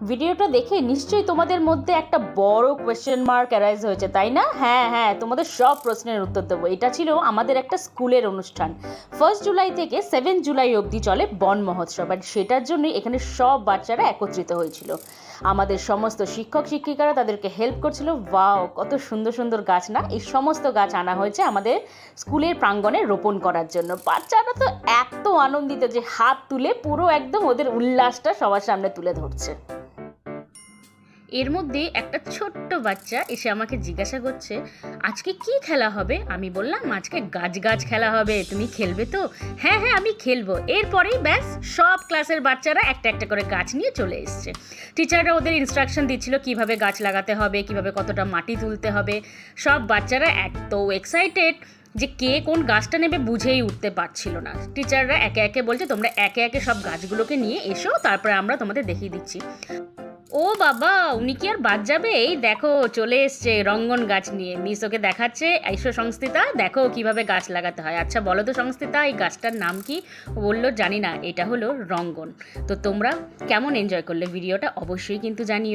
ভিডিওটা দেখে নিশ্চয়ই তোমাদের মধ্যে একটা বড় কোয়েশ্চেন মার্ক অ্যারাইজ হয়েছে, তাই না? হ্যাঁ হ্যাঁ, তোমাদের সব প্রশ্নের উত্তর দেবো। এটা ছিল আমাদের একটা স্কুলের অনুষ্ঠান। 1 জুলাই থেকে 7 জুলাই অবধি চলে বন মহোৎসব, আর সেটার জন্যই এখানে সব বাচ্চারা একত্রিত হয়েছিল। আমাদের সমস্ত শিক্ষক শিক্ষিকারা তাদেরকে হেল্প করছিল। ওয়াও, কত সুন্দর সুন্দর গাছ না! এই সমস্ত গাছ আনা হয়েছে আমাদের স্কুলের প্রাঙ্গণে রোপণ করার জন্য। বাচ্চারা তো এত আনন্দিত যে হাত তুলে পুরো একদম ওদের উল্লাসটা সবার সামনে তুলে ধরছে। এর মধ্যে একটা ছোট্ট বাচ্চা এসে আমাকে জিজ্ঞাসা করছে, আজকে কি খেলা হবে? আমি বললাম, আজকে গাছ গাছ খেলা হবে, তুমি খেলবে তো? হ্যাঁ হ্যাঁ, আমি খেলবো। এরপরেই ব্যাস সব ক্লাসের বাচ্চারা একটা একটা করে গাছ নিয়ে চলে এসছে। টিচাররা ওদের ইনস্ট্রাকশন দিচ্ছিল কিভাবে গাছ লাগাতে হবে, কিভাবে কতটা মাটি তুলতে হবে। সব বাচ্চারা এত এক্সাইটেড যে কে কোন গাছটা নেবে বুঝেই উঠতে পারছিল না। টিচাররা একে একে বলছে, তোমরা একে একে সব গাছগুলোকে নিয়ে এসো, তারপরে আমরা তোমাদের দেখিয়ে দিচ্ছি। ও বাবা, উনি কি আর বাদ যাবে? এই দেখো চলে এসছে রঙ্গন গাছ নিয়ে। মিস ওকে দেখাচ্ছে, এসো সংস্থিতা, দেখো কিভাবে গাছ লাগাতে হয়। আচ্ছা বলো তো সংস্থিতা, এই গাছটার নাম কি? ও বললো, জানি না, এটা হলো রঙ্গন। তো তোমরা কেমন এনজয় করলে ভিডিওটা অবশ্যই কিন্তু জানিও।